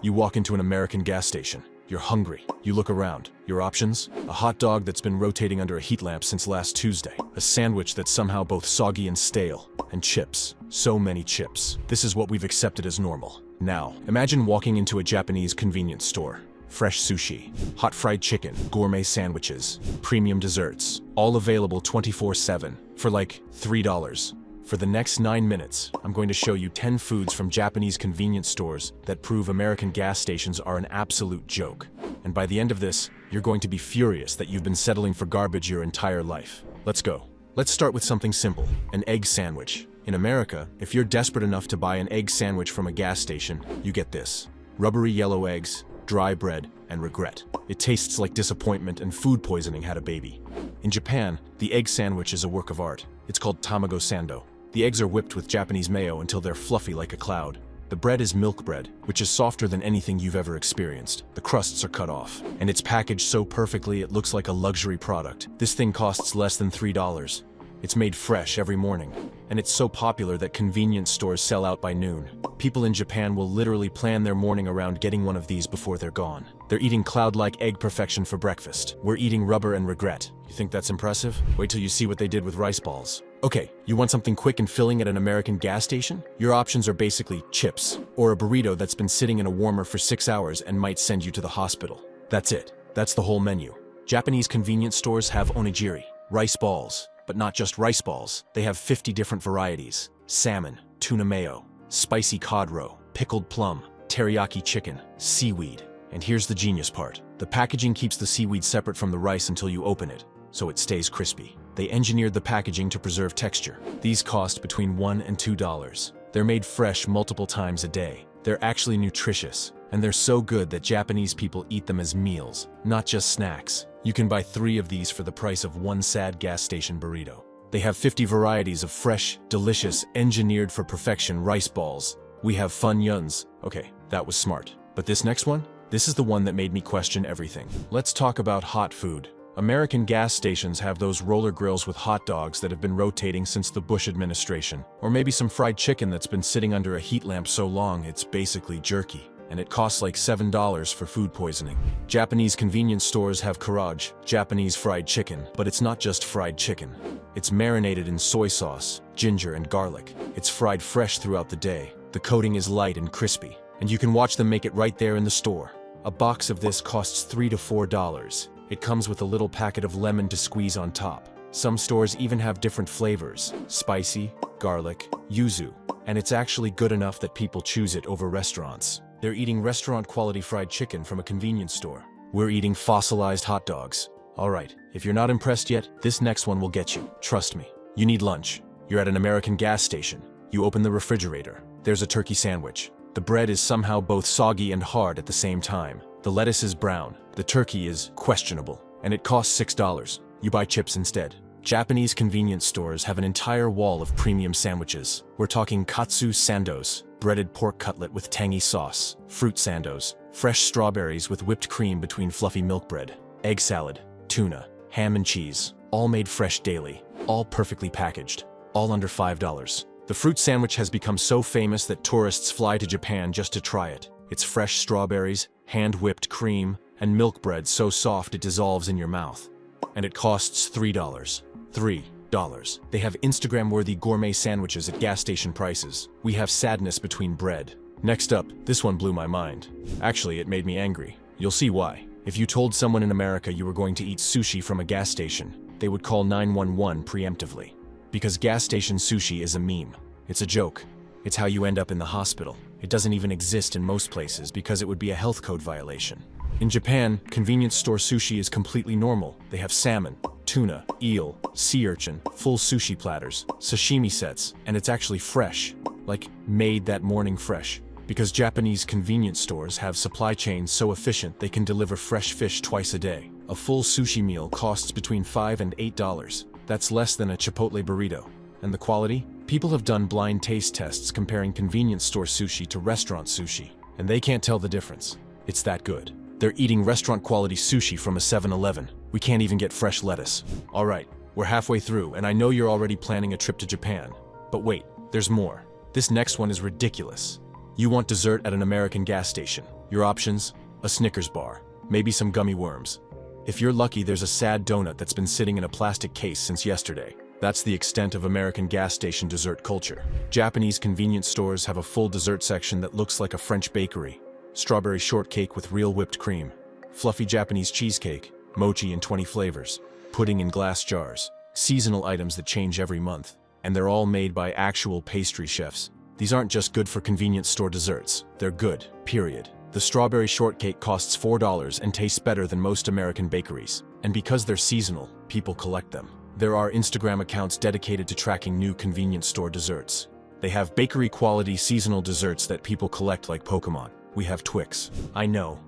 You walk into an American gas station. You're hungry. You look around. Your options? A hot dog that's been rotating under a heat lamp since last Tuesday. A sandwich that's somehow both soggy and stale. And chips. So many chips. This is what we've accepted as normal. Now, imagine walking into a Japanese convenience store. Fresh sushi, hot fried chicken, gourmet sandwiches, premium desserts, all available 24/7 for like $3. For the next 9 minutes, I'm going to show you 10 foods from Japanese convenience stores that prove American gas stations are an absolute joke. And by the end of this, you're going to be furious that you've been settling for garbage your entire life. Let's go. Let's start with something simple, an egg sandwich. In America, if you're desperate enough to buy an egg sandwich from a gas station, you get this. Rubbery yellow eggs, dry bread, and regret. It tastes like disappointment and food poisoning had a baby. In Japan, the egg sandwich is a work of art. It's called tamago sando. The eggs are whipped with Japanese mayo until they're fluffy like a cloud. The bread is milk bread, which is softer than anything you've ever experienced. The crusts are cut off, and it's packaged so perfectly it looks like a luxury product. This thing costs less than $3. It's made fresh every morning, and it's so popular that convenience stores sell out by noon. People in Japan will literally plan their morning around getting one of these before they're gone. They're eating cloud-like egg perfection for breakfast. We're eating rubber and regret. You think that's impressive? Wait till you see what they did with rice balls. Okay, you want something quick and filling at an American gas station? Your options are basically chips, or a burrito that's been sitting in a warmer for 6 hours and might send you to the hospital. That's it. That's the whole menu. Japanese convenience stores have onigiri, rice balls. But not just rice balls. They have 50 different varieties. Salmon, tuna mayo, spicy cod roe, pickled plum, teriyaki chicken, seaweed. And here's the genius part. The packaging keeps the seaweed separate from the rice until you open it, so it stays crispy. They engineered the packaging to preserve texture. These cost between $1 and $2. They're made fresh multiple times a day. They're actually nutritious, and they're so good that Japanese people eat them as meals, not just snacks. You can buy 3 of these for the price of one sad gas station burrito. They have 50 varieties of fresh, delicious, engineered for perfection rice balls. We have fun yuns. Okay, that was smart. But this next one? This is the one that made me question everything. Let's talk about hot food. American gas stations have those roller grills with hot dogs that have been rotating since the Bush administration. Or maybe some fried chicken that's been sitting under a heat lamp so long it's basically jerky. And it costs like $7 for food poisoning. Japanese convenience stores have karaage, Japanese fried chicken, but it's not just fried chicken. It's marinated in soy sauce, ginger, and garlic. It's fried fresh throughout the day. The coating is light and crispy, and you can watch them make it right there in the store. A box of this costs $3 to $4. It comes with a little packet of lemon to squeeze on top. Some stores even have different flavors: spicy, garlic, yuzu, and it's actually good enough that people choose it over restaurants. They're eating restaurant-quality fried chicken from a convenience store. We're eating fossilized hot dogs. All right, if you're not impressed yet, this next one will get you. Trust me. You need lunch. You're at an American gas station. You open the refrigerator. There's a turkey sandwich. The bread is somehow both soggy and hard at the same time. The lettuce is brown. The turkey is questionable. And it costs $6. You buy chips instead. Japanese convenience stores have an entire wall of premium sandwiches. We're talking katsu sandos, breaded pork cutlet with tangy sauce, fruit sandos, fresh strawberries with whipped cream between fluffy milk bread, egg salad, tuna, ham and cheese, all made fresh daily, all perfectly packaged, all under $5. The fruit sandwich has become so famous that tourists fly to Japan just to try it. It's fresh strawberries, hand-whipped cream, and milk bread so soft it dissolves in your mouth. And it costs $3. $3. They have Instagram-worthy gourmet sandwiches at gas station prices. We have sadness between bread. Next up, this one blew my mind. Actually, it made me angry. You'll see why. If you told someone in America you were going to eat sushi from a gas station, they would call 911 preemptively. Because gas station sushi is a meme. It's a joke. It's how you end up in the hospital. It doesn't even exist in most places because it would be a health code violation. In Japan, convenience store sushi is completely normal. They have salmon, tuna, eel, sea urchin, full sushi platters, sashimi sets, and it's actually fresh. Like, made that morning fresh. Because Japanese convenience stores have supply chains so efficient they can deliver fresh fish twice a day. A full sushi meal costs between $5 and $8. That's less than a Chipotle burrito. And the quality? People have done blind taste tests comparing convenience store sushi to restaurant sushi, and they can't tell the difference. It's that good. They're eating restaurant-quality sushi from a 7-Eleven. We can't even get fresh lettuce. All right, we're halfway through, and I know you're already planning a trip to Japan. But wait, there's more. This next one is ridiculous. You want dessert at an American gas station. Your options? A Snickers bar, maybe some gummy worms. If you're lucky, there's a sad donut that's been sitting in a plastic case since yesterday. That's the extent of American gas station dessert culture. Japanese convenience stores have a full dessert section that looks like a French bakery. Strawberry shortcake with real whipped cream, fluffy Japanese cheesecake, mochi in 20 flavors, pudding in glass jars, seasonal items that change every month, and they're all made by actual pastry chefs. These aren't just good for convenience store desserts, they're good, period. The strawberry shortcake costs $4 and tastes better than most American bakeries. And because they're seasonal, people collect them. There are Instagram accounts dedicated to tracking new convenience store desserts. They have bakery-quality seasonal desserts that people collect like Pokemon. We have Twix. I know.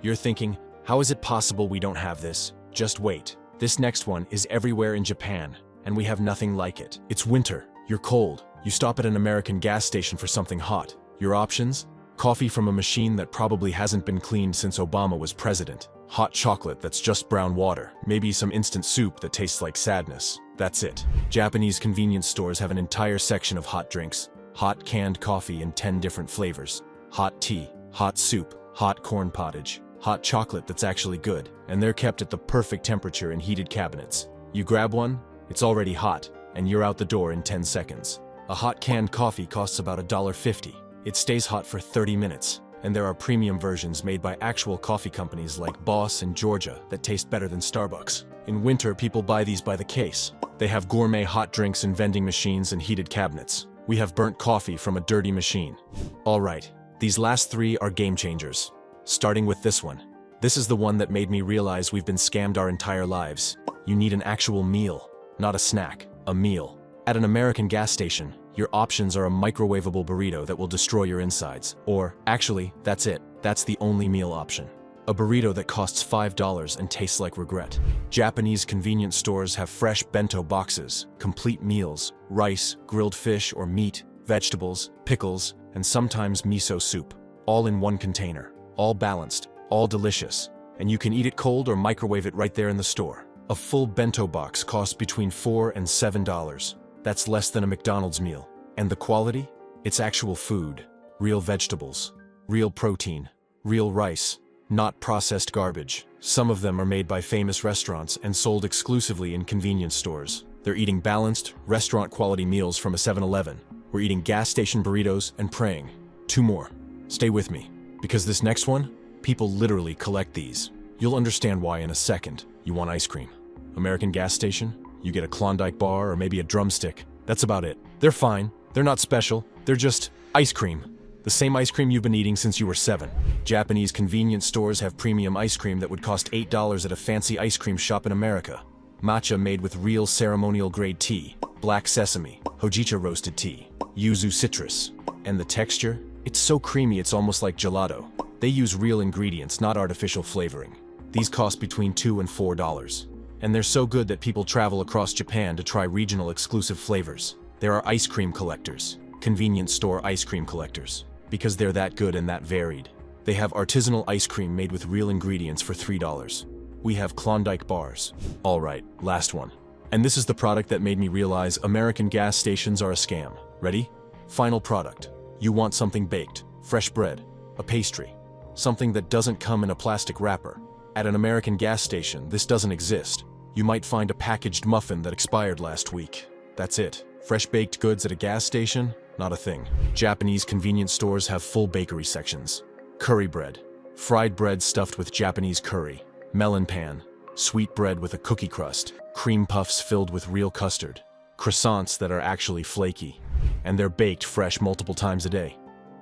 You're thinking, how is it possible we don't have this? Just wait. This next one is everywhere in Japan, and we have nothing like it. It's winter. You're cold. You stop at an American gas station for something hot. Your options? Coffee from a machine that probably hasn't been cleaned since Obama was president. Hot chocolate that's just brown water. Maybe some instant soup that tastes like sadness. That's it. Japanese convenience stores have an entire section of hot drinks. Hot canned coffee in 10 different flavors. Hot tea, hot soup, hot corn pottage, hot chocolate that's actually good. And they're kept at the perfect temperature in heated cabinets. You grab one, it's already hot, and you're out the door in 10 seconds. A hot canned coffee costs about $1.50. It stays hot for 30 minutes. And there are premium versions made by actual coffee companies like Boss and Georgia that taste better than Starbucks. In winter, people buy these by the case. They have gourmet hot drinks in vending machines and heated cabinets. We have burnt coffee from a dirty machine. All right, these last three are game changers. Starting with this one. This is the one that made me realize we've been scammed our entire lives. You need an actual meal, not a snack, a meal. At an American gas station, your options are a microwavable burrito that will destroy your insides. Or, actually, that's it. That's the only meal option. A burrito that costs $5 and tastes like regret. Japanese convenience stores have fresh bento boxes, complete meals, rice, grilled fish or meat, vegetables, pickles, and sometimes miso soup. All in one container. All balanced, all delicious. And you can eat it cold or microwave it right there in the store. A full bento box costs between $4 and $7. That's less than a McDonald's meal. And the quality? It's actual food. Real vegetables. Real protein. Real rice. Not processed garbage. Some of them are made by famous restaurants and sold exclusively in convenience stores. They're eating balanced, restaurant-quality meals from a 7-Eleven. We're eating gas station burritos and praying. 2 more. Stay with me. Because this next one, people literally collect these. You'll understand why in a second. You want ice cream. American gas station? You get a Klondike bar or maybe a drumstick. That's about it. They're fine. They're not special. They're just ice cream. The same ice cream you've been eating since you were 7. Japanese convenience stores have premium ice cream that would cost $8 at a fancy ice cream shop in America. Matcha made with real ceremonial grade tea. Black sesame. Hojicha roasted tea. Yuzu citrus. And the texture? It's so creamy it's almost like gelato. They use real ingredients, not artificial flavoring. These cost between $2 and $4. And they're so good that people travel across Japan to try regional exclusive flavors. There are ice cream collectors, convenience store ice cream collectors, because they're that good and that varied. They have artisanal ice cream made with real ingredients for $3. We have Klondike bars. All right, last one. And this is the product that made me realize American gas stations are a scam. Ready? Final product. You want something baked, fresh bread, a pastry, something that doesn't come in a plastic wrapper. At an American gas station, this doesn't exist. You might find a packaged muffin that expired last week. That's it. Fresh baked goods at a gas station? Not a thing. Japanese convenience stores have full bakery sections. Curry bread, fried bread stuffed with Japanese curry, melon pan, sweet bread with a cookie crust, cream puffs filled with real custard, croissants that are actually flaky, and they're baked fresh multiple times a day.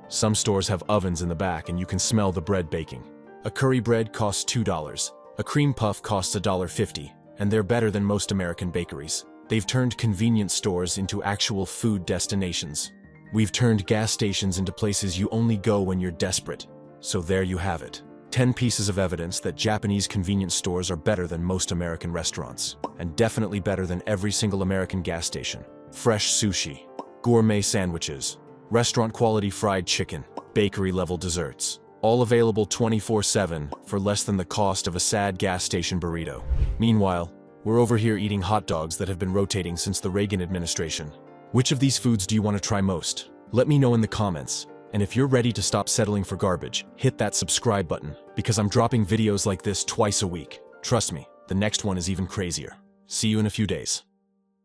Some stores have ovens in the back and you can smell the bread baking. A curry bread costs $2. A cream puff costs $1.50, and they're better than most American bakeries. They've turned convenience stores into actual food destinations. We've turned gas stations into places you only go when you're desperate. So there you have it. 10 pieces of evidence that Japanese convenience stores are better than most American restaurants, and definitely better than every single American gas station. Fresh sushi, gourmet sandwiches, restaurant-quality fried chicken, bakery-level desserts. All available 24/7 for less than the cost of a sad gas station burrito. Meanwhile, we're over here eating hot dogs that have been rotating since the Reagan administration. Which of these foods do you want to try most? Let me know in the comments. And if you're ready to stop settling for garbage, hit that subscribe button, because I'm dropping videos like this twice a week. Trust me, the next one is even crazier. See you in a few days.